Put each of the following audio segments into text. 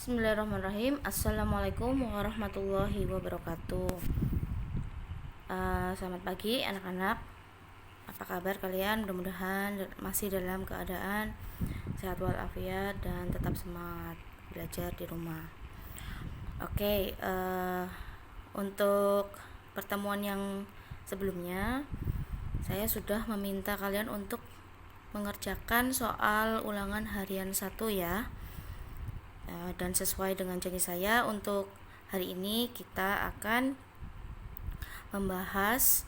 Bismillahirrahmanirrahim. Assalamualaikum warahmatullahi wabarakatuh. Selamat pagi anak-anak. Apa kabar kalian? Mudah-mudahan masih dalam keadaan sehat walafiat dan tetap semangat belajar di rumah. Oke, untuk pertemuan yang sebelumnya saya sudah meminta kalian untuk mengerjakan soal ulangan harian 1 ya. Dan sesuai dengan janji saya, untuk hari ini kita akan membahas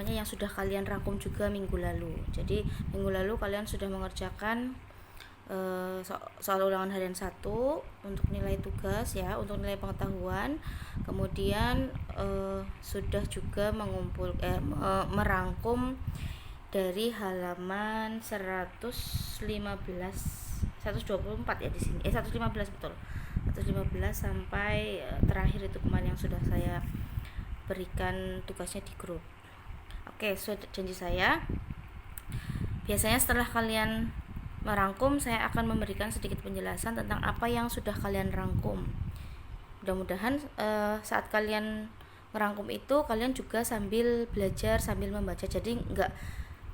yang sudah kalian rangkum juga minggu lalu. Jadi minggu lalu kalian sudah mengerjakan soal ulangan harian 1 untuk nilai tugas ya, untuk nilai pengetahuan. Kemudian sudah juga merangkum dari halaman 124 ya di sini. 115 betul. 115 sampai terakhir itu kemarin yang sudah saya berikan tugasnya di grup. Oke, janji saya biasanya setelah kalian merangkum, saya akan memberikan sedikit penjelasan tentang apa yang sudah kalian rangkum. Mudah-mudahan saat kalian merangkum itu kalian juga sambil belajar, sambil membaca. Jadi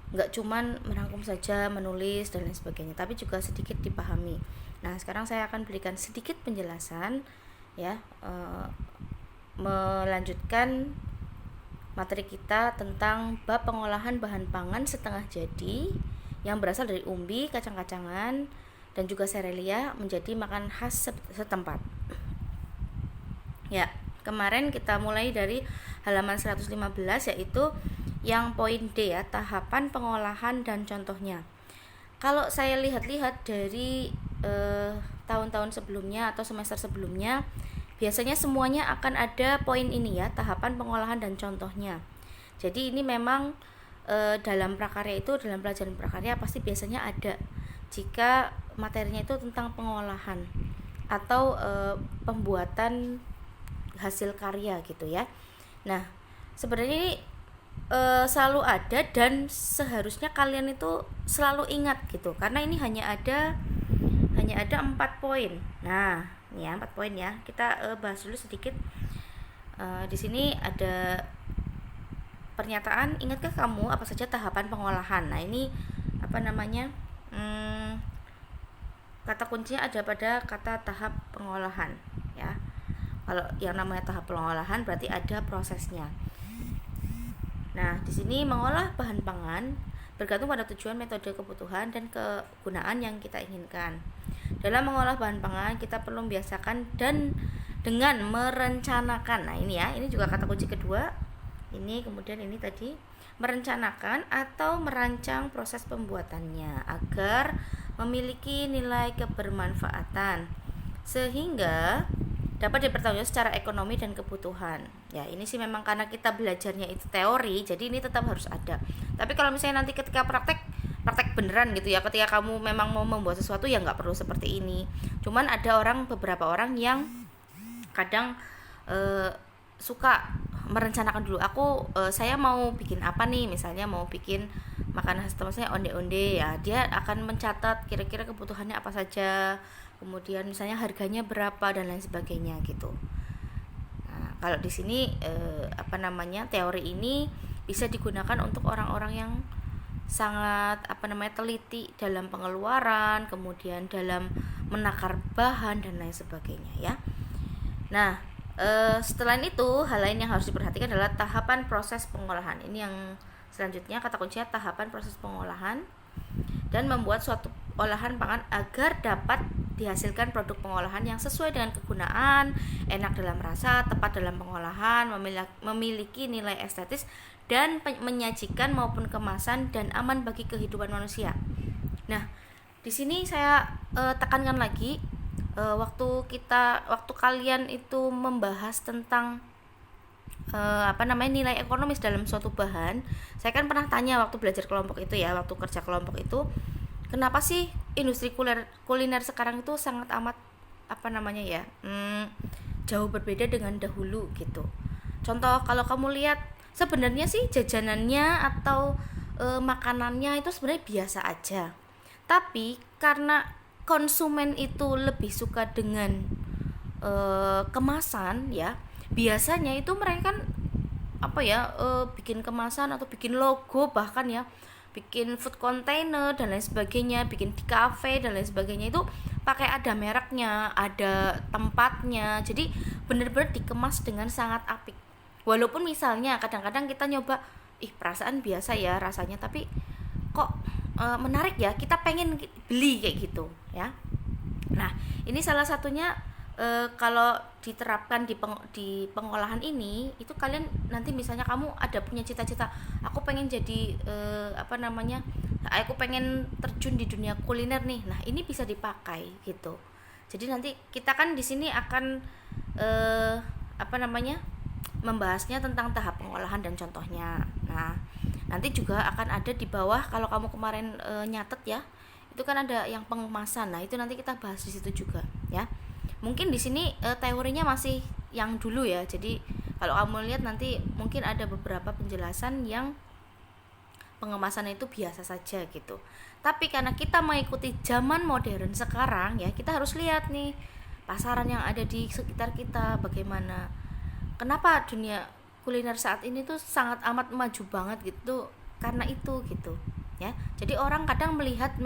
nggak cuman merangkum saja, menulis dan lain sebagainya, tapi juga sedikit dipahami. Nah, sekarang saya akan berikan sedikit penjelasan ya, melanjutkan materi kita tentang bab pengolahan bahan pangan setengah jadi yang berasal dari umbi, kacang-kacangan, dan juga serelia menjadi makanan khas setempat. Ya, kemarin kita mulai dari halaman 115, yaitu yang poin D ya, tahapan pengolahan dan contohnya. Kalau saya lihat-lihat dari tahun-tahun sebelumnya atau semester sebelumnya, biasanya semuanya akan ada poin ini ya, tahapan pengolahan dan contohnya. Jadi ini memang dalam prakarya itu, dalam pelajaran prakarya pasti biasanya ada, jika materinya itu tentang pengolahan atau pembuatan hasil karya gitu ya. Nah, sebenarnya ini selalu ada dan seharusnya kalian itu selalu ingat gitu, karena ini hanya ada 4 poin. Nah, ini ya 4 poin ya. Kita bahas dulu sedikit. Di sini ada pernyataan, ingatkah kamu apa saja tahapan pengolahan? Nah, ini kata kuncinya ada pada kata tahap pengolahan ya. Kalau yang namanya tahap pengolahan berarti ada prosesnya. Nah, di sini mengolah bahan pangan bergantung pada tujuan, metode, kebutuhan, dan kegunaan yang kita inginkan. Dalam mengolah bahan pangan, kita perlu membiasakan dan dengan merencanakan. Nah, ini ya, ini juga kata kunci kedua. Ini kemudian ini tadi, merencanakan atau merancang proses pembuatannya agar memiliki nilai kebermanfaatan sehingga dapat dipertanggungjawabkan secara ekonomi dan kebutuhan. Ya, ini sih memang karena kita belajarnya itu teori, jadi ini tetap harus ada. Tapi kalau misalnya nanti ketika praktek beneran gitu ya, ketika kamu memang mau membuat sesuatu, ya nggak perlu seperti ini. Cuman ada beberapa orang yang kadang suka merencanakan dulu. Saya mau bikin apa nih, misalnya mau bikin makanan khas, misalnya onde-onde ya, dia akan mencatat kira-kira kebutuhannya apa saja, kemudian misalnya harganya berapa dan lain sebagainya gitu. Nah, kalau di sini teori ini bisa digunakan untuk orang-orang yang sangat teliti dalam pengeluaran, kemudian dalam menakar bahan dan lain sebagainya ya. Nah, setelah itu hal lain yang harus diperhatikan adalah tahapan proses pengolahan. Ini yang selanjutnya, kata kuncinya tahapan proses pengolahan dan membuat suatu olahan pangan agar dapat dihasilkan produk pengolahan yang sesuai dengan kegunaan, enak dalam rasa, tepat dalam pengolahan, memiliki nilai estetis dan menyajikan maupun kemasan dan aman bagi kehidupan manusia. Nah, di sini saya tekankan lagi, waktu kalian itu membahas tentang nilai ekonomis dalam suatu bahan, saya kan pernah tanya waktu belajar kelompok itu ya, waktu kerja kelompok itu, kenapa sih industri kuliner sekarang itu sangat amat jauh berbeda dengan dahulu gitu. Contoh, kalau kamu lihat sebenarnya sih jajanannya atau makanannya itu sebenarnya biasa aja, tapi karena konsumen itu lebih suka dengan kemasan ya, biasanya itu mereka kan bikin kemasan atau bikin logo, bahkan ya bikin food container dan lain sebagainya, bikin di cafe dan lain sebagainya, itu pakai ada mereknya, ada tempatnya, jadi benar-benar dikemas dengan sangat apik. Walaupun misalnya kadang-kadang kita nyoba, perasaan biasa ya rasanya, tapi kok menarik ya, kita pengen beli kayak gitu ya. Nah, ini salah satunya. Kalau diterapkan di pengolahan ini, itu kalian nanti misalnya kamu ada punya cita-cita, aku pengen jadi aku pengen terjun di dunia kuliner nih. Nah, ini bisa dipakai gitu. Jadi nanti kita kan di sini akan membahasnya tentang tahap pengolahan dan contohnya. Nah, nanti juga akan ada di bawah, kalau kamu kemarin nyatet ya, itu kan ada yang pengemasan. Nah, itu nanti kita bahas di situ juga ya. Mungkin di sini teorinya masih yang dulu ya. Jadi kalau kamu lihat nanti mungkin ada beberapa penjelasan yang pengemasan itu biasa saja gitu. Tapi karena kita mengikuti zaman modern sekarang ya, kita harus lihat nih pasaran yang ada di sekitar kita bagaimana. Kenapa dunia kuliner saat ini tuh sangat amat maju banget gitu? Karena itu gitu ya. Jadi orang kadang melihat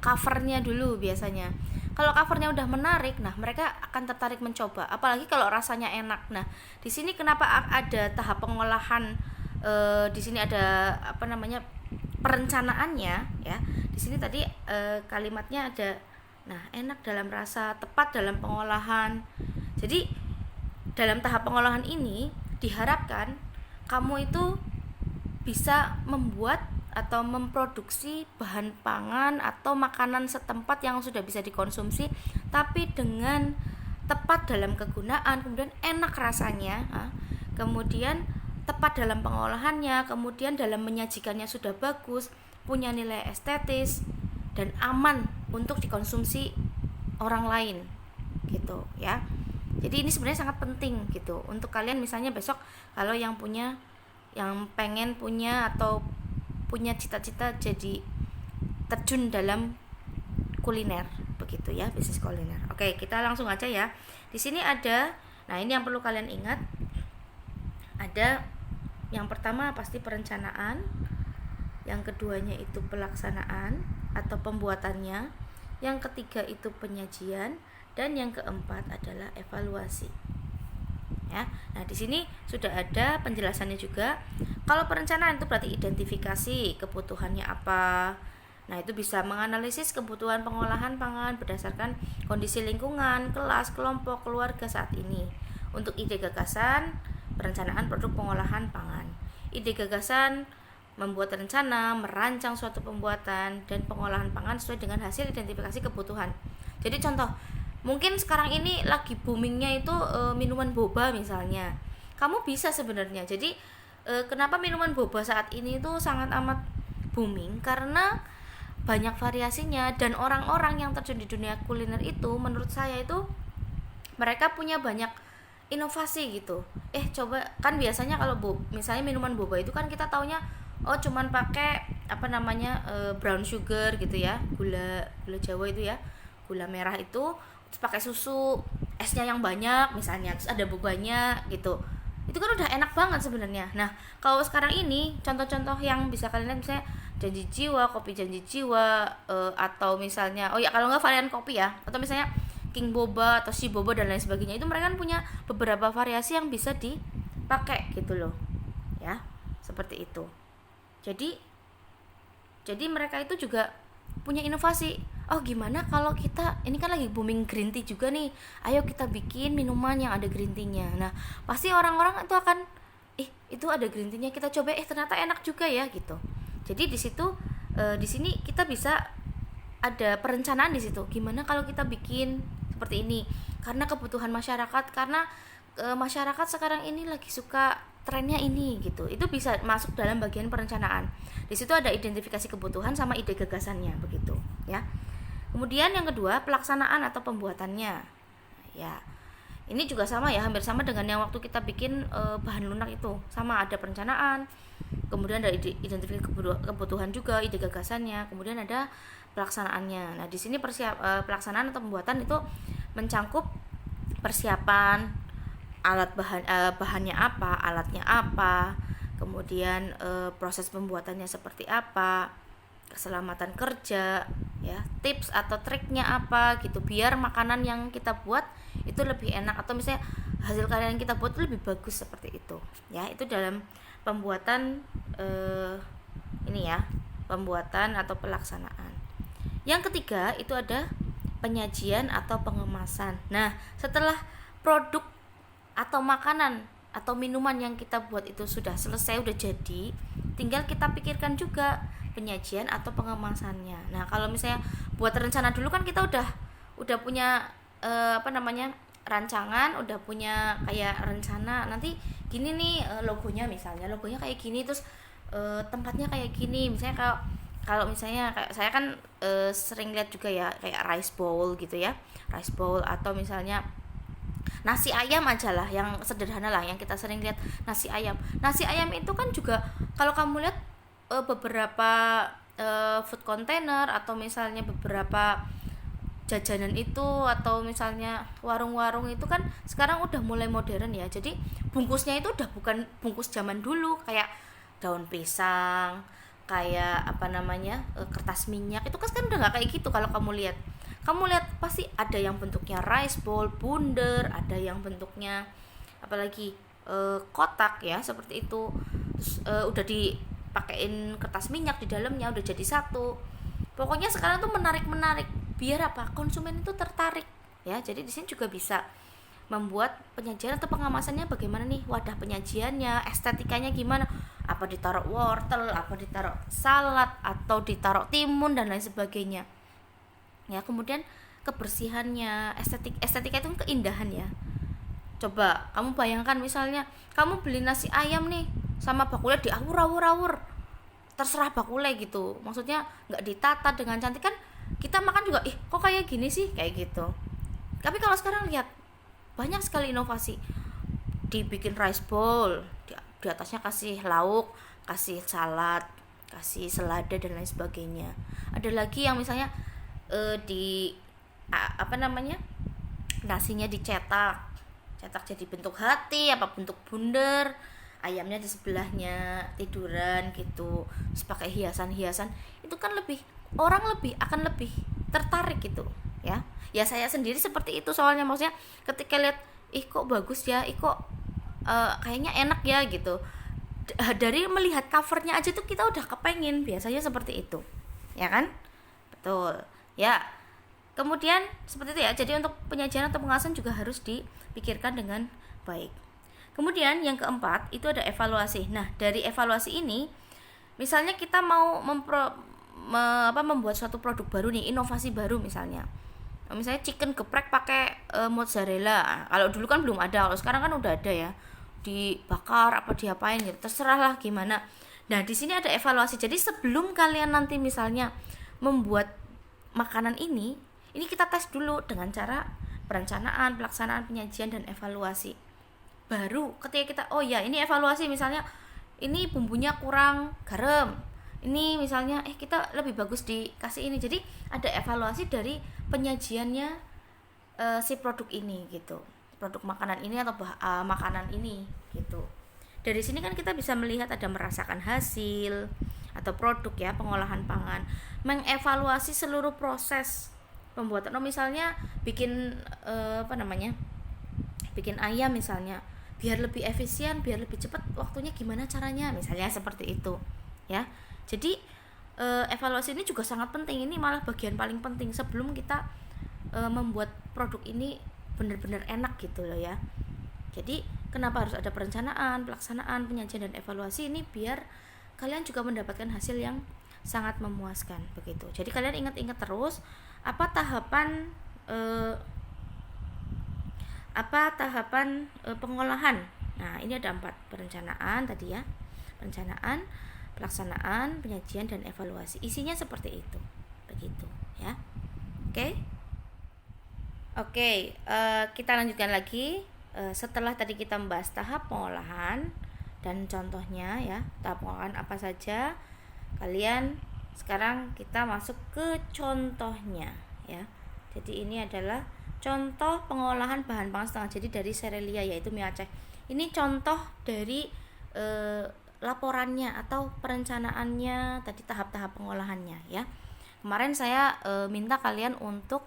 covernya dulu biasanya. Kalau covernya udah menarik, nah mereka akan tertarik mencoba. Apalagi kalau rasanya enak. Nah, di sini kenapa ada tahap pengolahan? Di sini ada perencanaannya ya. Di sini tadi kalimatnya ada. Nah, enak dalam rasa, tepat dalam pengolahan. Jadi dalam tahap pengolahan ini diharapkan kamu itu bisa membuat atau memproduksi bahan pangan atau makanan setempat yang sudah bisa dikonsumsi, tapi dengan tepat dalam kegunaan, kemudian enak rasanya, kemudian tepat dalam pengolahannya, kemudian dalam menyajikannya sudah bagus, punya nilai estetis dan aman untuk dikonsumsi orang lain gitu ya. Jadi ini sebenarnya sangat penting gitu untuk kalian, misalnya besok kalau yang pengen punya atau punya cita-cita jadi terjun dalam kuliner begitu ya, bisnis kuliner. Oke, kita langsung aja ya. Di sini ada, nah ini yang perlu kalian ingat. Ada yang pertama pasti perencanaan, yang keduanya itu pelaksanaan atau pembuatannya, yang ketiga itu penyajian, dan yang keempat adalah evaluasi. Ya. Nah, di sini sudah ada penjelasannya juga. Kalau perencanaan itu berarti identifikasi kebutuhannya apa. Nah, itu bisa menganalisis kebutuhan pengolahan pangan berdasarkan kondisi lingkungan, kelas, kelompok, keluarga saat ini. Untuk ide gagasan, perencanaan produk pengolahan pangan. Ide gagasan membuat rencana, merancang suatu pembuatan dan pengolahan pangan sesuai dengan hasil identifikasi kebutuhan. Jadi contoh, mungkin sekarang ini lagi boomingnya itu minuman boba misalnya. Kamu bisa sebenarnya. Jadi kenapa minuman boba saat ini itu sangat amat booming? Karena banyak variasinya, dan orang-orang yang terjun di dunia kuliner itu menurut saya itu mereka punya banyak inovasi gitu. Coba kan biasanya kalau misalnya minuman boba itu kan kita taunya cuman pakai brown sugar gitu ya, gula Jawa itu ya, gula merah itu, pakai susu, esnya yang banyak misalnya, terus ada bobanya gitu. Itu kan udah enak banget sebenarnya. Nah, kalau sekarang ini contoh-contoh yang bisa kalian lihat misalnya Janji Jiwa, kopi Janji Jiwa, atau misalnya kalau nggak varian kopi ya, atau misalnya King Boba atau Si Boba dan lain sebagainya, itu mereka kan punya beberapa variasi yang bisa dipakai gitu loh. Ya, seperti itu. Jadi mereka itu juga punya inovasi. Gimana kalau kita, ini kan lagi booming green tea juga nih, ayo kita bikin minuman yang ada green tea-nya. Nah, pasti orang-orang itu akan itu ada green tea-nya, kita coba, ternyata enak juga ya gitu. Jadi di situ di sini kita bisa ada perencanaan di situ. Gimana kalau kita bikin seperti ini? Karena kebutuhan masyarakat, karena masyarakat sekarang ini lagi suka trennya ini gitu. Itu bisa masuk dalam bagian perencanaan. Di situ ada identifikasi kebutuhan sama ide gagasannya begitu ya. Kemudian yang kedua, pelaksanaan atau pembuatannya. Ya. Ini juga sama ya, hampir sama dengan yang waktu kita bikin bahan lunak itu. Sama, ada perencanaan, kemudian ada identifikasi kebutuhan juga, ide gagasannya, kemudian ada pelaksanaannya. Nah, di sini pelaksanaan atau pembuatan itu mencangkup persiapan bahannya apa, alatnya apa, kemudian proses pembuatannya seperti apa, keselamatan kerja, ya, tips atau triknya apa gitu, biar makanan yang kita buat itu lebih enak, atau misalnya hasil karya yang kita buat lebih bagus seperti itu. Ya, itu dalam pembuatan ini ya, pembuatan atau pelaksanaan. Yang ketiga itu ada penyajian atau pengemasan. Nah, setelah produk atau makanan atau minuman yang kita buat itu sudah selesai, udah jadi, tinggal kita pikirkan juga penyajian atau pengemasannya. Nah, kalau misalnya buat rencana dulu kan kita udah punya rancangan, udah punya kayak rencana nanti gini nih, logonya kayak gini, terus tempatnya kayak gini. Misalnya kalau misalnya kayak saya kan sering lihat juga ya, kayak rice bowl gitu ya, rice bowl, atau misalnya nasi ayam aja lah, yang sederhana lah, yang kita sering lihat nasi ayam itu kan juga kalau kamu lihat beberapa food container atau misalnya beberapa jajanan itu, atau misalnya warung-warung itu kan sekarang udah mulai modern ya, jadi bungkusnya itu udah bukan bungkus zaman dulu kayak daun pisang, kayak kertas minyak, itu kan sekarang udah nggak kayak gitu. Kalau kamu lihat pasti ada yang bentuknya rice bowl, bundar, ada yang bentuknya apalagi kotak ya, seperti itu. Terus udah dipakein kertas minyak di dalamnya, udah jadi satu. Pokoknya sekarang tuh menarik biar apa, konsumen itu tertarik ya. Jadi di sini juga bisa membuat penyajian atau pengemasannya bagaimana nih, wadah penyajiannya, estetikanya gimana, apa ditaruh wortel, apa ditaruh salad, atau ditaruh timun dan lain sebagainya ya. Kemudian kebersihannya, estetika itu keindahan ya. Coba kamu bayangkan misalnya kamu beli nasi ayam nih sama bakulnya diawur-awur, terserah bakule gitu, maksudnya nggak ditata dengan cantik, kan kita makan juga kok kayak gini sih, kayak gitu. Tapi kalau sekarang lihat, banyak sekali inovasi, dibikin rice bowl, di atasnya kasih lauk, kasih salad, kasih selada dan lain sebagainya. Ada lagi yang misalnya nasinya dicetak jadi bentuk hati, apa bentuk bundar, ayamnya di sebelahnya tiduran gitu, terus pakai hiasan-hiasan. Itu kan orang akan lebih tertarik gitu ya. Ya saya sendiri seperti itu soalnya, maksudnya ketika lihat kok bagus ya, kok kayaknya enak ya gitu, dari melihat covernya aja tuh kita udah kepengen, biasanya seperti itu ya kan. Betul ya. Kemudian seperti itu ya, jadi untuk penyajian atau pengemasan juga harus dipikirkan dengan baik. Kemudian yang keempat itu ada evaluasi. Nah, dari evaluasi ini, misalnya kita mau membuat suatu produk baru nih, inovasi baru misalnya chicken geprek pakai mozzarella. Kalau dulu kan belum ada, kalau sekarang kan udah ada ya, dibakar apa diapain gitu, terserah lah gimana. Nah, di sini ada evaluasi. Jadi sebelum kalian nanti misalnya membuat makanan ini kita tes dulu dengan cara perencanaan, pelaksanaan, penyajian, dan evaluasi. Baru ketika kita ini evaluasi, misalnya ini bumbunya kurang garam, ini misalnya kita lebih bagus dikasih ini. Jadi ada evaluasi dari penyajiannya si produk ini gitu, produk makanan ini atau makanan ini gitu. Dari sini kan kita bisa melihat, ada merasakan hasil atau produk ya, pengolahan pangan, mengevaluasi seluruh proses pembuatan. Misalnya bikin bikin ayam misalnya, biar lebih efisien, biar lebih cepat, waktunya gimana caranya, misalnya seperti itu ya. Jadi evaluasi ini juga sangat penting. Ini malah bagian paling penting sebelum kita membuat produk ini benar-benar enak gitu loh ya. Jadi kenapa harus ada perencanaan, pelaksanaan, penyajian, dan evaluasi ini, biar kalian juga mendapatkan hasil yang sangat memuaskan begitu. Jadi kalian ingat-ingat terus apa tahapan pengolahan. Nah, ini ada 4, perencanaan tadi ya, perencanaan, pelaksanaan, penyajian, dan evaluasi. Isinya seperti itu, begitu ya. Oke, kita lanjutkan lagi. Setelah tadi kita membahas tahap pengolahan dan contohnya ya, tahap pengolahan apa saja, kalian sekarang kita masuk ke contohnya ya. Jadi ini adalah contoh pengolahan bahan pangan setengah jadi dari serelia yaitu mie Aceh. Ini contoh dari laporannya atau perencanaannya tadi, tahap-tahap pengolahannya ya. Kemarin saya minta kalian untuk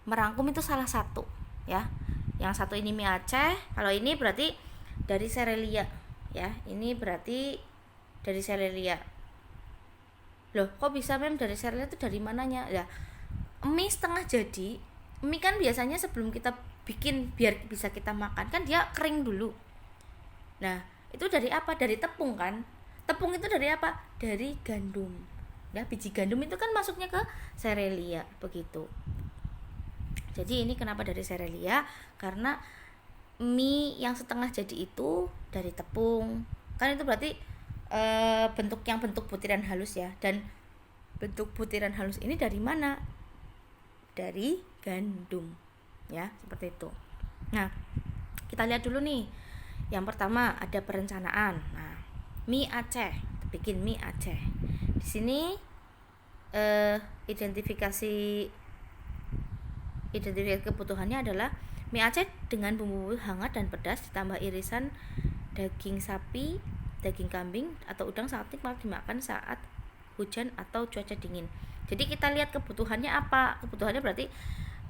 merangkum itu salah satu ya. Yang satu ini mie Aceh, kalau ini berarti dari serelia ya. Ini berarti dari serelia. Loh, kok bisa mem dari serelia itu dari mananya? Ya, mie setengah jadi. Mie kan biasanya sebelum kita bikin biar bisa kita makan kan dia kering dulu. Nah, itu dari apa? Dari tepung kan? Tepung itu dari apa? Dari gandum. Ya, biji gandum itu kan masuknya ke serelia begitu. Jadi ini kenapa dari serelia? Karena mie yang setengah jadi itu dari tepung. Kan itu berarti bentuk butiran halus ya. Dan bentuk butiran halus ini dari mana? Dari gandum. Ya, seperti itu. Nah, kita lihat dulu nih. Yang pertama ada perencanaan. Nah, mie Aceh, bikin mie Aceh. Di sini identifikasi kebutuhannya adalah mie Aceh dengan bumbu hangat dan pedas ditambah irisan daging sapi, daging kambing atau udang sangat nikmat dimakan saat hujan atau cuaca dingin. Jadi kita lihat kebutuhannya apa? Kebutuhannya berarti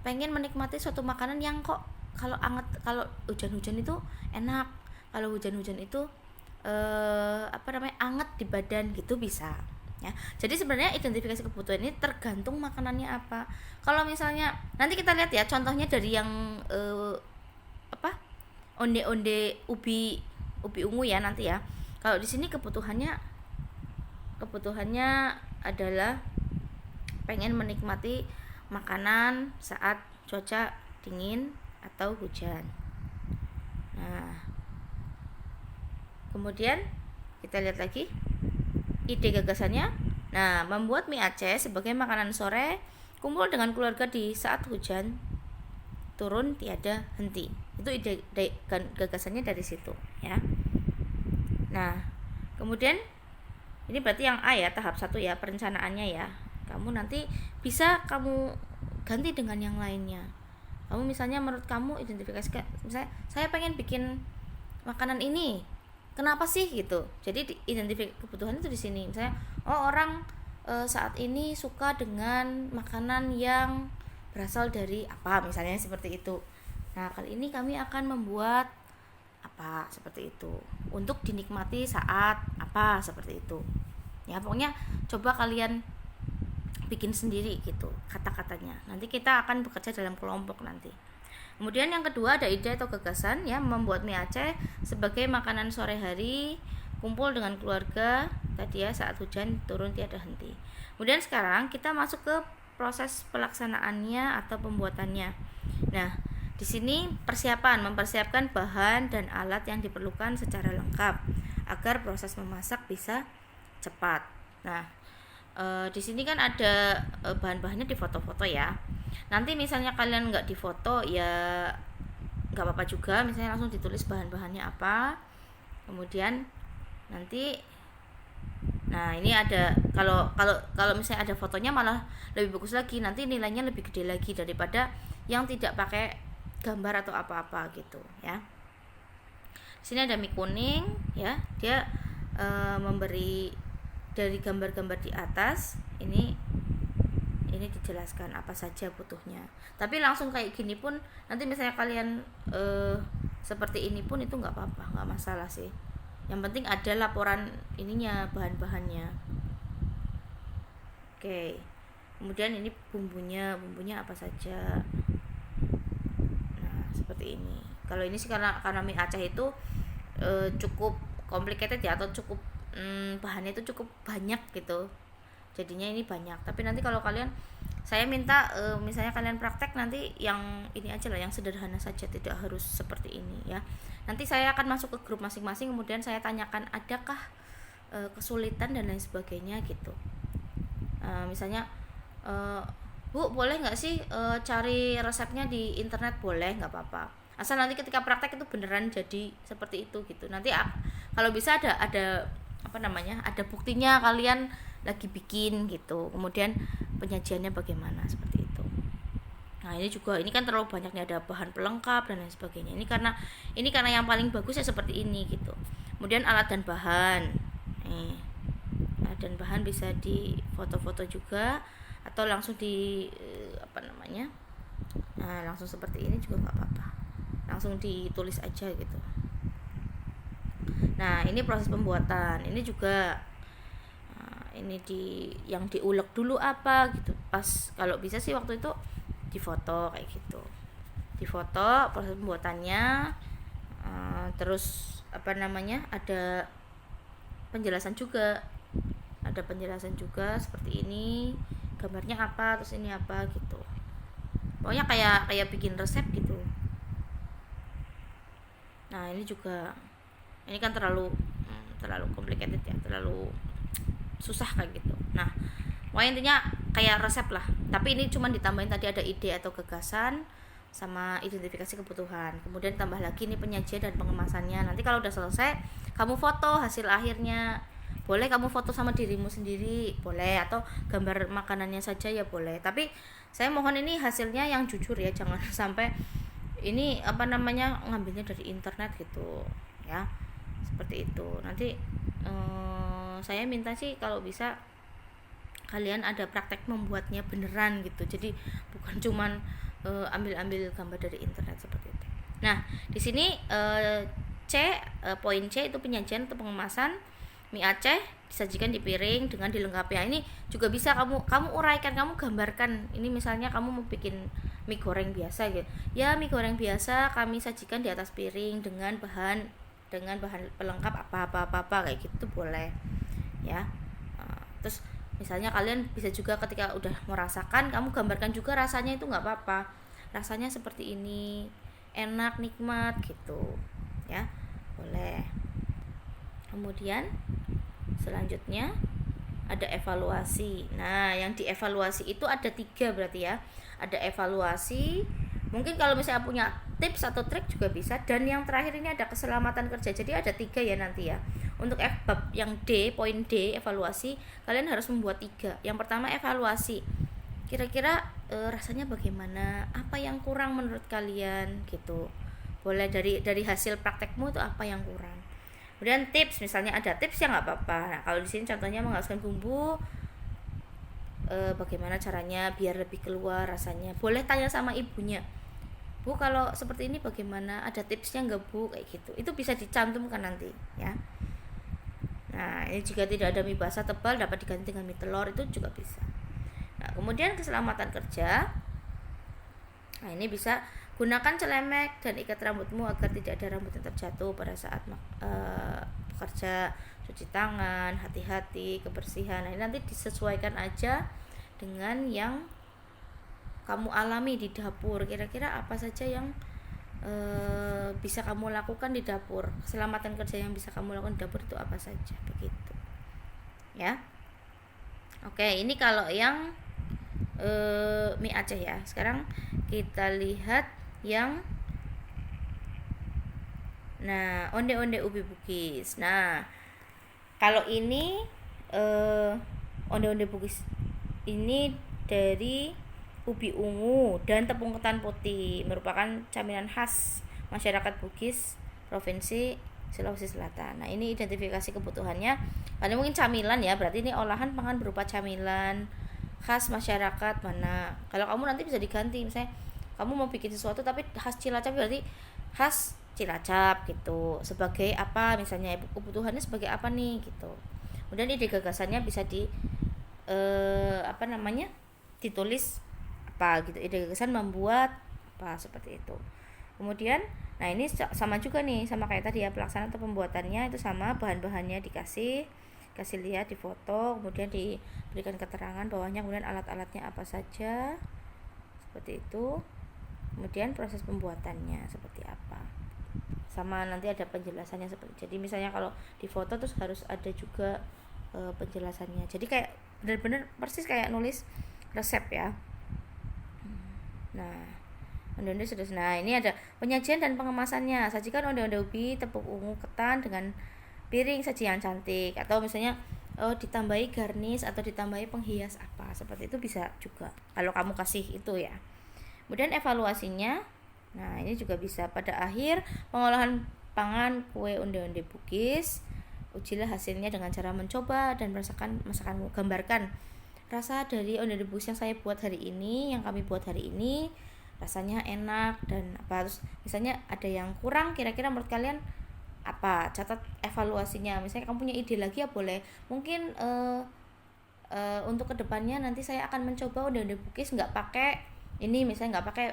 pengen menikmati suatu makanan yang kok kalau anget, kalau hujan-hujan itu enak, kalau hujan-hujan itu anget di badan gitu bisa ya. Jadi sebenarnya identifikasi kebutuhan ini tergantung makanannya apa. Kalau misalnya nanti kita lihat ya contohnya dari yang onde-onde ubi ungu ya nanti ya. Kalau di sini kebutuhannya adalah pengen menikmati makanan saat cuaca dingin atau hujan. Nah, kemudian kita lihat lagi ide gagasannya. Nah, membuat mie Aceh sebagai makanan sore, kumpul dengan keluarga di saat hujan turun tiada henti. Itu ide gagasannya dari situ ya. Nah, kemudian ini berarti yang A ya, tahap 1 ya, perencanaannya ya. Kamu nanti bisa kamu ganti dengan yang lainnya. Kamu misalnya menurut kamu identifikasi, misalnya saya pengen bikin makanan ini, kenapa sih gitu. Jadi identifikasi kebutuhan itu di sini. Misalnya orang saat ini suka dengan makanan yang berasal dari apa, misalnya seperti itu. Nah, kali ini kami akan membuat apa seperti itu untuk dinikmati saat apa seperti itu. Ya, pokoknya coba kalian bikin sendiri gitu kata-katanya. Nanti kita akan bekerja dalam kelompok nanti. Kemudian yang kedua ada ide atau gagasan ya, membuat mie Aceh sebagai makanan sore hari, kumpul dengan keluarga tadi ya saat hujan turun tiada henti. Kemudian sekarang kita masuk ke proses pelaksanaannya atau pembuatannya. Nah, di sini mempersiapkan bahan dan alat yang diperlukan secara lengkap agar proses memasak bisa cepat. Nah, di sini kan ada bahan-bahannya di foto-foto ya. Nanti misalnya kalian nggak difoto ya nggak apa-apa juga, misalnya langsung ditulis bahan-bahannya apa. Kemudian nanti, nah ini ada kalau misalnya ada fotonya malah lebih bagus lagi, nanti nilainya lebih gede lagi daripada yang tidak pakai gambar atau apa-apa gitu ya. Sini ada mie kuning ya, dia memberi dari gambar-gambar di atas ini dijelaskan apa saja butuhnya. Tapi langsung kayak gini pun nanti misalnya kalian seperti ini pun itu nggak apa-apa, nggak masalah sih. Yang penting ada laporan ininya, bahan-bahannya. Oke. Kemudian ini bumbunya apa saja. Nah, seperti ini. Kalau ini sih karena mie Aceh itu cukup complicated ya, atau cukup bahannya itu cukup banyak gitu, jadinya ini banyak. Tapi nanti kalau kalian, saya minta misalnya kalian praktek nanti yang ini aja lah, yang sederhana saja, tidak harus seperti ini ya. Nanti saya akan masuk ke grup masing-masing, kemudian saya tanyakan adakah kesulitan dan lain sebagainya gitu. Misalnya Bu, boleh nggak sih cari resepnya di internet? Boleh, nggak apa-apa, asal nanti ketika praktek itu beneran jadi seperti itu gitu. Nanti kalau bisa ada ada buktinya kalian lagi bikin gitu. Kemudian penyajiannya bagaimana, seperti itu. Nah ini kan terlalu banyaknya, ada bahan pelengkap dan lain sebagainya. Ini karena yang paling bagus ya seperti ini gitu. Kemudian alat dan bahan. Alat dan bahan bisa di foto-foto juga atau langsung di langsung seperti ini juga nggak apa-apa. Langsung ditulis aja gitu. Nah ini proses pembuatan. Ini juga yang diulek dulu apa gitu. Pas kalau bisa sih waktu itu difoto kayak gitu, difoto proses pembuatannya, terus ada penjelasan juga, seperti ini gambarnya apa, terus ini apa gitu. Pokoknya kayak bikin resep gitu. Nah ini kan terlalu complicated ya, terlalu susah kayak gitu. Nah pokoknya intinya kayak resep lah, tapi ini cuma ditambahin tadi ada ide atau gagasan sama identifikasi kebutuhan, kemudian tambah lagi nih penyajian dan pengemasannya. Nanti kalau udah selesai kamu foto hasil akhirnya, boleh kamu foto sama dirimu sendiri boleh, atau gambar makanannya saja ya boleh, tapi saya mohon ini hasilnya yang jujur ya, jangan sampai ini ngambilnya dari internet gitu ya, seperti itu. Nanti saya minta sih kalau bisa kalian ada praktek membuatnya beneran gitu, jadi bukan cuman ambil gambar dari internet seperti itu. Nah di sini poin C itu penyajian atau pengemasan mie Aceh disajikan di piring dengan dilengkapi. Ini juga bisa kamu uraikan, kamu gambarkan. Ini misalnya kamu mau bikin mie goreng biasa gitu ya, mie goreng biasa kami sajikan di atas piring dengan bahan pelengkap apa kayak gitu boleh ya. Terus misalnya kalian bisa juga ketika udah merasakan, kamu gambarkan juga rasanya, itu nggak apa-apa, rasanya seperti ini, enak, nikmat gitu ya, boleh. Kemudian selanjutnya ada evaluasi. Nah yang dievaluasi itu ada 3 berarti ya, ada evaluasi, mungkin kalau misalnya punya tips atau trik juga bisa, dan yang terakhir ini ada keselamatan kerja. Jadi ada 3 ya nanti ya. Untuk bab yang D, poin D, evaluasi, kalian harus membuat 3. Yang pertama evaluasi, kira-kira rasanya bagaimana, apa yang kurang menurut kalian gitu. Boleh dari hasil praktekmu itu apa yang kurang. Kemudian tips, misalnya ada tips yang nggak apa-apa. Nah kalau di sini contohnya menghaluskan bumbu, bagaimana caranya biar lebih keluar rasanya, boleh tanya sama ibunya, Bu kalau seperti ini bagaimana, ada tipsnya nggak Bu, kayak gitu. Itu bisa dicantumkan nanti ya. Nah ini jika tidak ada mie basah tebal dapat diganti dengan mie telur, itu juga bisa. Nah kemudian keselamatan kerja, nah ini bisa gunakan celemek dan ikat rambutmu agar tidak ada rambut yang terjatuh pada saat bekerja. Cuci tangan, hati-hati kebersihan. Nah ini nanti disesuaikan aja dengan yang kamu alami di dapur, kira-kira apa saja yang bisa kamu lakukan di dapur, keselamatan kerja yang bisa kamu lakukan di dapur itu apa saja, begitu ya. Oke, ini kalau yang mie Aceh ya. Sekarang kita lihat yang onde-onde ubi bugis. Nah kalau ini onde-onde bugis ini dari ubi ungu dan tepung ketan putih, merupakan camilan khas masyarakat Bugis Provinsi Sulawesi Selatan. Nah ini identifikasi kebutuhannya, karena mungkin camilan ya, berarti ini olahan pangan berupa camilan khas masyarakat mana. Kalau kamu nanti bisa diganti, misalnya kamu mau bikin sesuatu tapi khas Cilacap, berarti khas Cilacap gitu, sebagai apa misalnya, kebutuhannya sebagai apa nih gitu. Kemudian ide gagasannya bisa ditulis apa gitu, ide gagasan membuat apa, seperti itu. Kemudian nah ini sama juga nih, sama kayak tadi ya, pelaksanaan atau pembuatannya itu sama, bahan-bahannya kasih lihat di foto, kemudian diberikan keterangan bawahnya, kemudian alat-alatnya apa saja, seperti itu. Kemudian proses pembuatannya seperti apa, sama nanti ada penjelasannya seperti. Jadi misalnya kalau di foto terus harus ada juga penjelasannya, jadi kayak benar-benar persis kayak nulis resep ya. Nah onde-onde sudah. Nah ini ada penyajian dan pengemasannya. Sajikan onde-onde ubi tepung ungu ketan dengan piring sajian cantik, atau misalnya ditambahi garnish atau ditambahi penghias apa, seperti itu bisa juga kalau kamu kasih itu ya. Kemudian evaluasinya, nah ini juga bisa pada akhir pengolahan pangan kue onde-onde Bugis. Ujilah hasilnya dengan cara mencoba dan merasakan masakanmu. Gambarkan rasa dari onde-onde Bugis yang saya buat hari ini, yang kami buat hari ini, rasanya enak dan apa. Terus misalnya ada yang kurang, kira-kira menurut kalian apa, catat evaluasinya. Misalnya kamu punya ide lagi ya boleh, mungkin untuk kedepannya nanti saya akan mencoba onde-onde Bugis nggak pakai ini, misalnya nggak pakai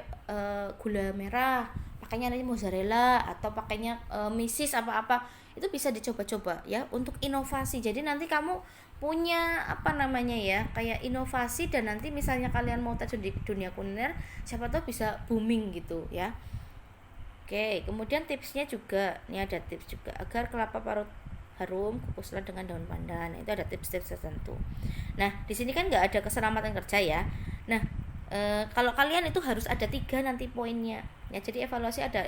gula merah, pakainya nanti mozzarella atau pakainya misis apa-apa. Itu bisa dicoba-coba ya untuk inovasi. Jadi nanti kamu punya apa namanya ya, kayak inovasi, dan nanti misalnya kalian mau terjun di dunia kuliner, siapa tahu bisa booming gitu ya. Oke, kemudian tipsnya juga, ini ada tips juga agar kelapa parut harum, kukuslah dengan daun pandan. Itu ada tips-tips tertentu. Nah, di sini kan nggak ada keselamatan kerja ya. Nah, kalau kalian itu harus ada 3 nanti poinnya. Ya, jadi evaluasi ada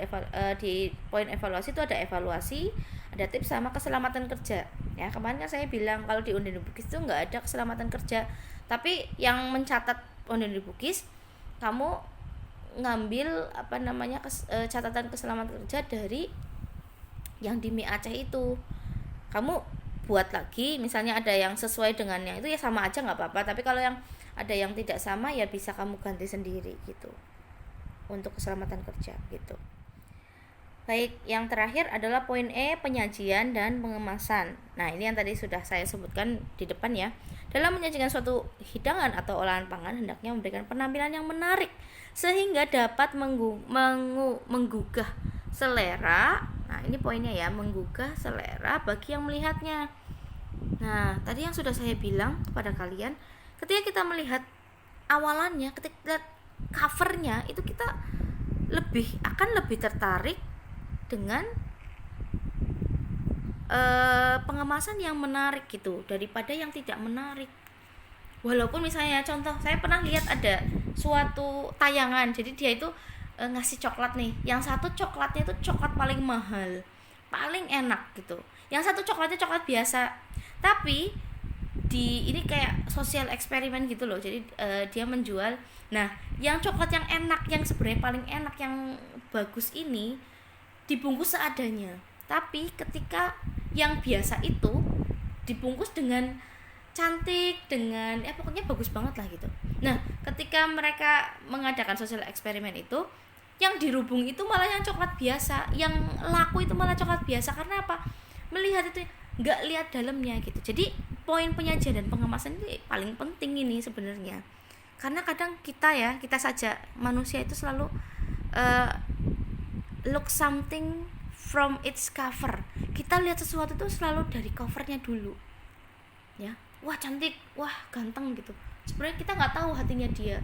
di poin evaluasi itu ada evaluasi, ada tips sama keselamatan kerja. Ya, kemarin kan saya bilang kalau di onde-onde Bugis itu nggak ada keselamatan kerja. Tapi yang mencatat onde-onde Bugis, kamu ngambil apa namanya catatan keselamatan kerja dari yang di mie Aceh itu. Kamu buat lagi, misalnya ada yang sesuai dengannya itu ya sama aja nggak apa-apa, tapi kalau yang ada yang tidak sama ya bisa kamu ganti sendiri gitu untuk keselamatan kerja gitu. Baik, yang terakhir adalah poin E, penyajian dan pengemasan. Nah, ini yang tadi sudah saya sebutkan di depan ya. Dalam menyajikan suatu hidangan atau olahan pangan, hendaknya memberikan penampilan yang menarik sehingga dapat menggugah selera. Nah, ini poinnya ya, menggugah selera bagi yang melihatnya. Nah, tadi yang sudah saya bilang kepada kalian, ketika kita melihat awalannya, ketika lihat covernya, itu kita akan lebih tertarik dengan pengemasan yang menarik gitu daripada yang tidak menarik. Walaupun misalnya contoh, saya pernah lihat ada suatu tayangan, jadi dia itu ngasih coklat nih, yang satu coklatnya itu coklat paling mahal, paling enak gitu, yang satu coklatnya coklat biasa. Tapi ini kayak sosial eksperimen gitu loh, jadi dia menjual, nah yang coklat yang enak, yang sebenarnya paling enak, yang bagus ini dibungkus seadanya. Tapi ketika yang biasa itu dibungkus dengan cantik, dengan ya pokoknya bagus banget lah gitu. Nah, ketika mereka mengadakan sosial eksperimen itu, yang dirubung itu malah yang coklat biasa, yang laku itu malah coklat biasa. Karena apa? Melihat itu, nggak lihat dalamnya gitu. Jadi poin penyajian dan pengemasan ini paling penting ini sebenarnya. Karena kadang kita saja manusia itu selalu look something from its cover. Kita lihat sesuatu itu selalu dari covernya dulu ya. Wah cantik, wah ganteng gitu. Sebenarnya kita nggak tahu hatinya dia.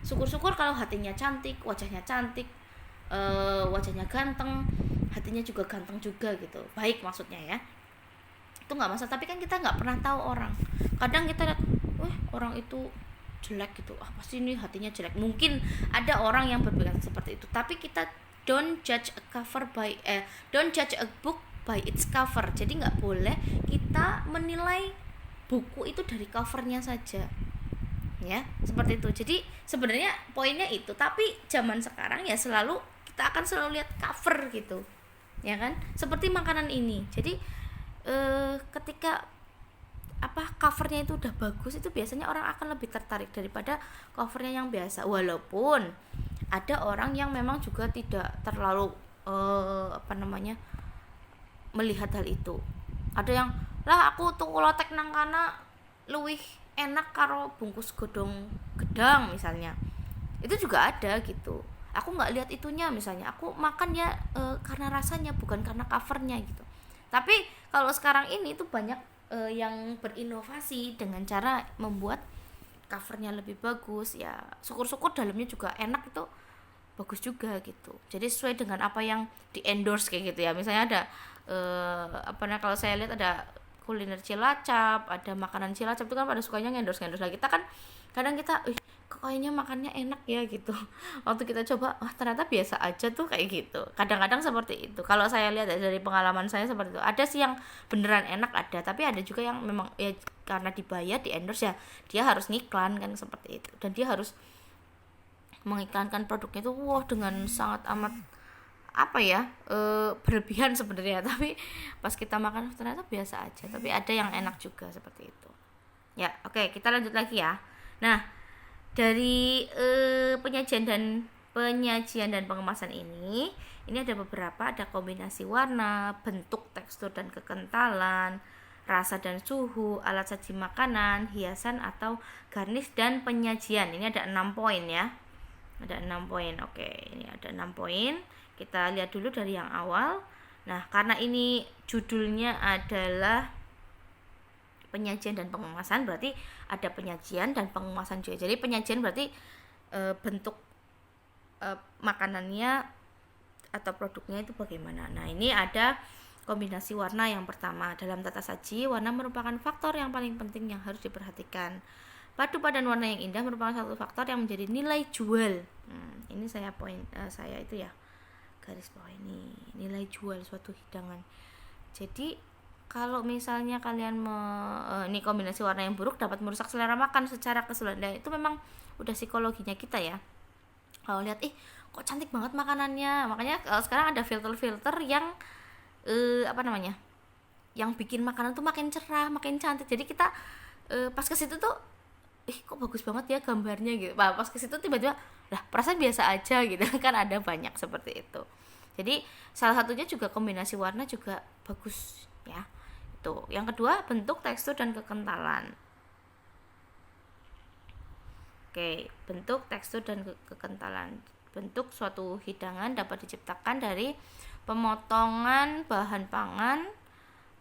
Syukur-syukur kalau hatinya cantik, wajahnya cantik, wajahnya ganteng, hatinya juga ganteng juga gitu, baik maksudnya ya, itu nggak masalah. Tapi kan kita nggak pernah tahu orang. Kadang kita lihat, orang itu jelek gitu, pasti ini hatinya jelek. Mungkin ada orang yang berpikiran seperti itu. Tapi kita don't judge a book by its cover. Jadi nggak boleh kita menilai buku itu dari covernya saja ya, seperti itu. Jadi sebenarnya poinnya itu, tapi zaman sekarang ya kita akan selalu lihat cover gitu ya kan, seperti makanan ini. Jadi ketika covernya itu udah bagus, itu biasanya orang akan lebih tertarik daripada covernya yang biasa. Walaupun ada orang yang memang juga tidak terlalu melihat hal itu. Ada yang aku tuku lotek nang kana luwih enak karo bungkus godong gedang misalnya. Itu juga ada gitu. Aku nggak lihat itunya misalnya, aku makan ya karena rasanya, bukan karena covernya gitu. Tapi kalau sekarang ini tuh banyak yang berinovasi dengan cara membuat covernya lebih bagus ya. Syukur-syukur dalamnya juga enak, itu bagus juga gitu. Jadi sesuai dengan apa yang di endorse kayak gitu ya. Misalnya ada kalau saya lihat ada kuliner Cilacap, ada makanan Cilacap, itu kan pada sukanya endorse lah. Kita kan kadang kita kok kayaknya makannya enak ya gitu. Waktu kita coba, wah ternyata biasa aja tuh kayak gitu. Kadang-kadang seperti itu. Kalau saya lihat dari pengalaman saya seperti itu. Ada sih yang beneran enak ada, tapi ada juga yang memang ya karena dibayar di endorse ya dia harus ngiklan kan seperti itu. Dan dia harus mengiklankan produknya itu wah dengan sangat amat apa ya berlebihan sebenarnya, tapi pas kita makan ternyata biasa aja, tapi ada yang enak juga seperti itu ya. Oke, kita lanjut lagi ya. Nah, dari penyajian dan pengemasan ini ada beberapa, ada kombinasi warna, bentuk, tekstur dan kekentalan, rasa dan suhu, alat saji makanan, hiasan atau garnish dan penyajian. Ini ada 6 poin ya. Ada 6 poin. Oke, ini ada 6 poin. Kita lihat dulu dari yang awal. Nah, karena ini judulnya adalah penyajian dan pengemasan, berarti ada penyajian dan pengemasan juga. Jadi penyajian berarti bentuk makanannya atau produknya itu bagaimana. Nah, ini ada kombinasi warna yang pertama. Dalam tata saji, warna merupakan faktor yang paling penting yang harus diperhatikan. Padu padan warna yang indah merupakan satu faktor yang menjadi nilai jual. Ini saya saya itu ya garis bawah ini, nilai jual suatu hidangan. Jadi kalau misalnya kalian ini kombinasi warna yang buruk dapat merusak selera makan secara keseluruhan. Dan itu memang udah psikologinya kita ya. Kalau lihat kok cantik banget makanannya. Makanya sekarang ada filter-filter yang yang bikin makanan tuh makin cerah, makin cantik. Jadi kita pas ke situ tuh kok bagus banget ya gambarnya gitu. Pas ke situ tiba-tiba lah perasaan biasa aja gitu. Kan ada banyak seperti itu. Jadi salah satunya juga kombinasi warna juga bagus ya. Itu. Yang kedua, bentuk, tekstur dan kekentalan. Oke, bentuk, tekstur dan kekentalan. Bentuk suatu hidangan dapat diciptakan dari pemotongan bahan pangan.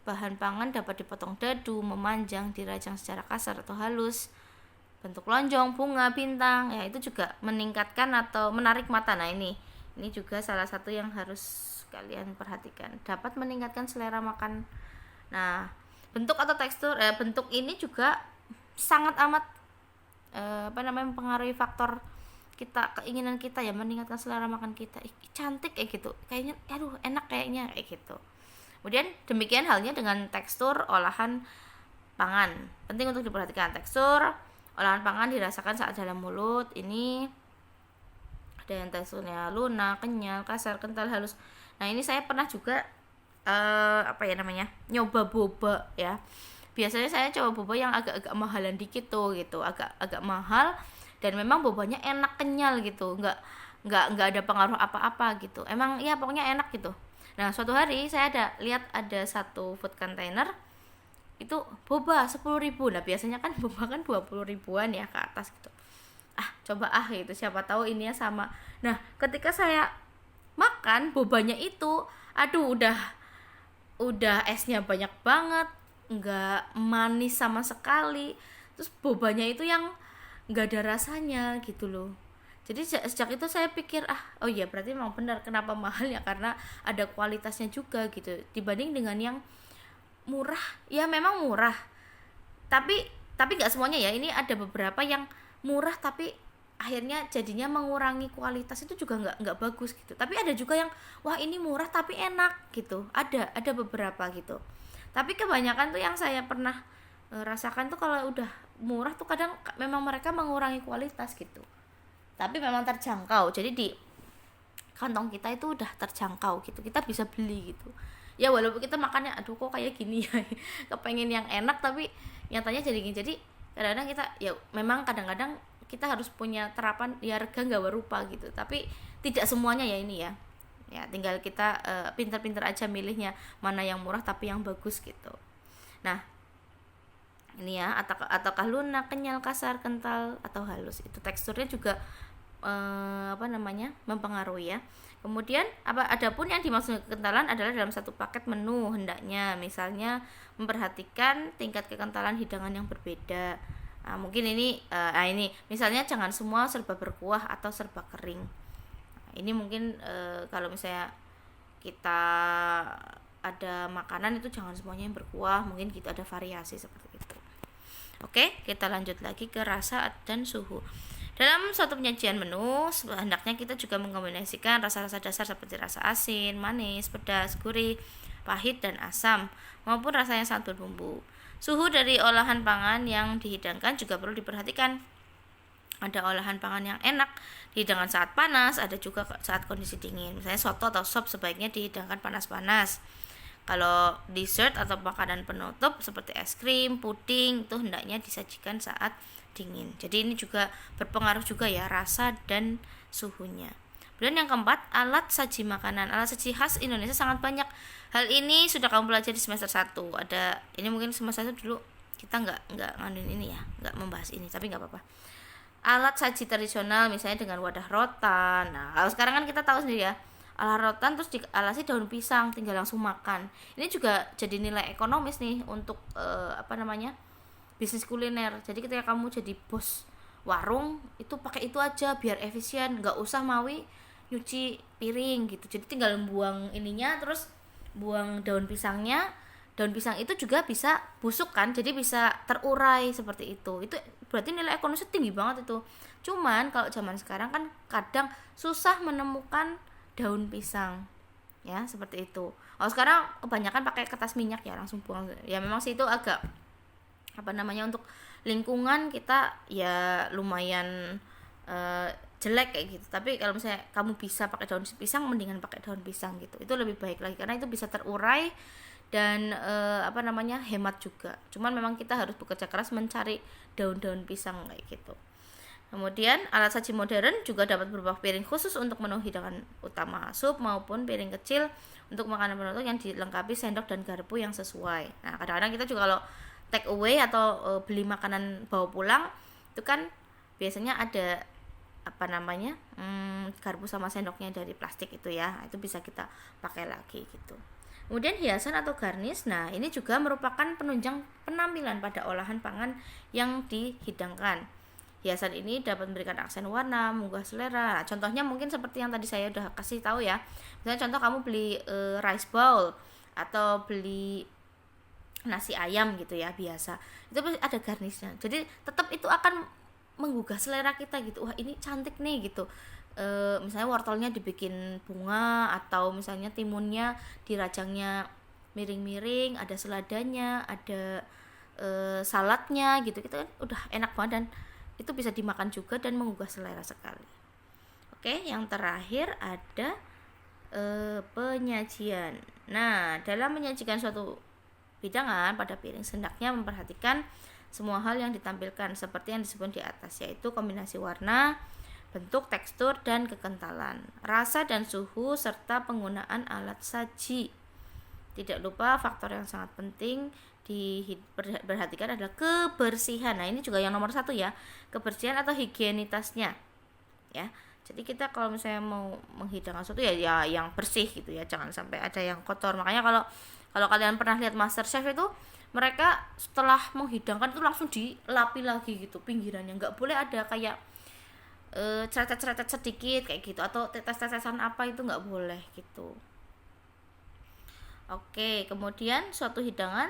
Bahan pangan dapat dipotong dadu, memanjang, dirajang secara kasar atau halus. Bentuk lonjong, bunga, bintang, ya itu juga meningkatkan atau menarik mata. Nah, ini juga salah satu yang harus kalian perhatikan. Dapat meningkatkan selera makan. Nah, bentuk atau tekstur bentuk ini juga sangat amat mempengaruhi faktor kita, keinginan kita ya meningkatkan selera makan kita. Cantik kayak gitu. Kayaknya enak kayaknya kayak gitu. Kemudian demikian halnya dengan tekstur olahan pangan. Penting untuk diperhatikan tekstur olahan pangan dirasakan saat dalam mulut. Ini ada yang teksturnya lunak, kenyal, kasar, kental, halus. Nah, ini saya pernah juga nyoba boba ya. Biasanya saya coba boba yang agak-agak mahalan dikit tuh gitu, agak mahal dan memang bobanya enak, kenyal gitu, nggak ada pengaruh apa-apa gitu. Emang ya pokoknya enak gitu. Nah, suatu hari saya lihat ada satu food container itu boba 10.000. Nah, biasanya kan boba kan 20 ribuan ya ke atas gitu. Coba gitu, siapa tahu ininya sama. Nah, ketika saya makan bobanya itu, udah esnya banyak banget, nggak manis sama sekali. Terus bobanya itu yang nggak ada rasanya gitu loh. Jadi sejak itu saya pikir oh iya berarti memang benar kenapa mahal ya, karena ada kualitasnya juga gitu dibanding dengan yang murah. Ya memang murah, tapi nggak semuanya ya. Ini ada beberapa yang murah tapi akhirnya jadinya mengurangi kualitas, itu juga nggak bagus gitu. Tapi ada juga yang wah ini murah tapi enak gitu, ada beberapa gitu. Tapi kebanyakan tuh yang saya pernah rasakan tuh kalau udah murah tuh kadang memang mereka mengurangi kualitas gitu, tapi memang terjangkau. Jadi di kantong kita itu udah terjangkau gitu, kita bisa beli gitu ya, walaupun kita makannya kok kayak gini ya kepengen yang enak tapi nyatanya jadi gini. Jadi kadang-kadang kita ya memang kadang-kadang kita harus punya terapan ya rega nggak berupa gitu, tapi tidak semuanya ya ini ya tinggal kita pinter-pinter aja milihnya mana yang murah tapi yang bagus gitu. Nah, ini ya ataukah lunak, kenyal, kasar, kental atau halus, itu teksturnya juga mempengaruhi ya. Kemudian adapun yang dimaksud kekentalan adalah dalam satu paket menu hendaknya misalnya memperhatikan tingkat kekentalan hidangan yang berbeda. Nah, mungkin ini misalnya jangan semua serba berkuah atau serba kering. Nah, ini mungkin kalau misalnya kita ada makanan itu jangan semuanya yang berkuah, mungkin kita ada variasi seperti itu. Oke, kita lanjut lagi ke rasa dan suhu. Dalam suatu penyajian menu, hendaknya kita juga mengkombinasikan rasa-rasa dasar seperti rasa asin, manis, pedas, gurih, pahit, dan asam, maupun rasa yang sangat berbumbu. Suhu dari olahan pangan yang dihidangkan juga perlu diperhatikan. Ada olahan pangan yang enak dihidangkan saat panas, ada juga saat kondisi dingin. Misalnya soto atau sop sebaiknya dihidangkan panas-panas. Kalau dessert atau makanan penutup seperti es krim, puding itu hendaknya disajikan saat dingin. Jadi ini juga berpengaruh juga ya rasa dan suhunya. Kemudian yang keempat, alat saji makanan. Alat saji khas Indonesia sangat banyak. Hal ini sudah kamu pelajari di semester 1. Ada ini mungkin semester 1 dulu kita nggak ngandung ini ya, nggak membahas ini, tapi nggak apa-apa. Alat saji tradisional misalnya dengan wadah rotan. Nah, kalau sekarang kan kita tahu sendiri ya, alat rotan terus dialasi daun pisang, tinggal langsung makan. Ini juga jadi nilai ekonomis nih untuk bisnis kuliner. Jadi ketika kamu jadi bos warung itu pakai itu aja biar efisien, nggak usah mawi nyuci piring gitu. Jadi tinggal buang ininya, terus buang daun pisangnya. Daun pisang itu juga bisa busuk kan, jadi bisa terurai seperti itu. Itu berarti nilai ekonomisnya tinggi banget itu. Cuman kalau zaman sekarang kan kadang susah menemukan daun pisang ya, seperti itu. Kalau sekarang kebanyakan pakai kertas minyak ya, langsung buang. Ya memang sih itu agak untuk lingkungan kita ya lumayan jelek kayak gitu. Tapi kalau misalnya kamu bisa pakai daun pisang, mendingan pakai daun pisang gitu. Itu lebih baik lagi karena itu bisa terurai dan hemat juga. Cuman memang kita harus bekerja keras mencari daun-daun pisang kayak gitu. Kemudian alat saji modern juga dapat berupa piring khusus untuk menu hidangan utama sup maupun piring kecil untuk makanan penutup yang dilengkapi sendok dan garpu yang sesuai. Nah, kadang-kadang kita juga kalau take away atau beli makanan bawa pulang itu kan biasanya ada garpu sama sendoknya dari plastik itu ya. Itu bisa kita pakai lagi gitu. Kemudian hiasan atau garnish. Nah, ini juga merupakan penunjang penampilan pada olahan pangan yang dihidangkan. Hiasan ini dapat memberikan aksen warna, menggugah selera. Nah, contohnya mungkin seperti yang tadi saya udah kasih tahu ya. Misalnya contoh kamu beli rice bowl atau beli nasi ayam gitu ya biasa. Itu pasti ada garnishnya. Jadi tetap itu akan menggugah selera kita gitu. Wah, ini cantik nih gitu. Misalnya wortelnya dibikin bunga atau misalnya timunnya dirajangnya miring-miring, ada seladanya, ada saladnya gitu. Kita kan udah enak banget dan itu bisa dimakan juga dan menggugah selera sekali. Oke, yang terakhir ada penyajian. Nah, dalam menyajikan suatu hidangan pada piring hendaknya memperhatikan semua hal yang ditampilkan seperti yang disebut di atas, yaitu kombinasi warna, bentuk, tekstur, dan kekentalan, rasa dan suhu, serta penggunaan alat saji. Tidak lupa faktor yang sangat penting diperhatikan adalah kebersihan. Nah, ini juga yang nomor 1 ya, kebersihan atau higienitasnya ya. Jadi kita kalau misalnya mau menghidangkan sesuatu ya yang bersih gitu ya, jangan sampai ada yang kotor. Makanya kalau kalian pernah lihat MasterChef itu mereka setelah menghidangkan itu langsung dilapi lagi gitu pinggirannya, nggak boleh ada kayak ceretet-ceretet sedikit kayak gitu atau tetes-tetesan apa, itu nggak boleh gitu. Oke, kemudian suatu hidangan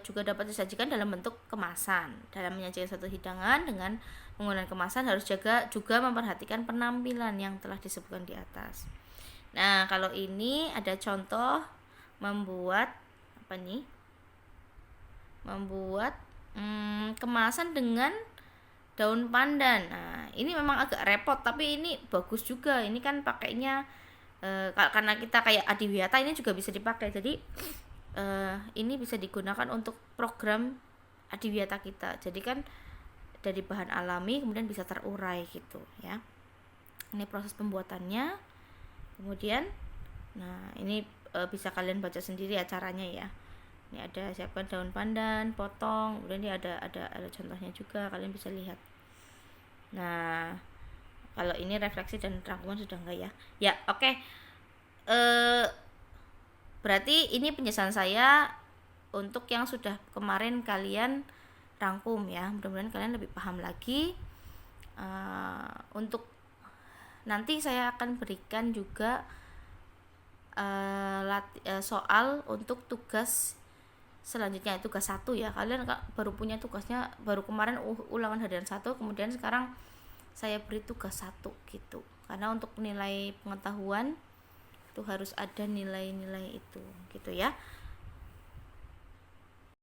juga dapat disajikan dalam bentuk kemasan. Dalam menyajikan suatu hidangan dengan menggunakan kemasan harus juga memperhatikan penampilan yang telah disebutkan di atas. Nah, kalau ini ada contoh membuat kemasan dengan daun pandan. Nah, ini memang agak repot, tapi ini bagus juga. Ini kan pakainya karena kita kayak adiwiyata, ini juga bisa dipakai. Jadi ini bisa digunakan untuk program adiwiyata kita. Jadi kan dari bahan alami kemudian bisa terurai gitu ya. Ini proses pembuatannya. Kemudian nah ini bisa kalian baca sendiri ya caranya ya. Ini ada siapkan daun pandan, potong, kemudian ini ada contohnya juga, kalian bisa lihat. Nah, kalau ini refleksi dan rangkuman sudah enggak ya? Ya, oke. Berarti ini penjelasan saya untuk yang sudah kemarin kalian rangkum ya. Mudah-mudahan kalian lebih paham lagi. Untuk nanti saya akan berikan juga soal untuk tugas selanjutnya, tugas 1 ya. Kalian baru punya tugasnya baru kemarin ulangan harian 1, kemudian sekarang saya beri tugas 1 gitu. Karena untuk nilai pengetahuan itu harus ada nilai-nilai itu gitu ya.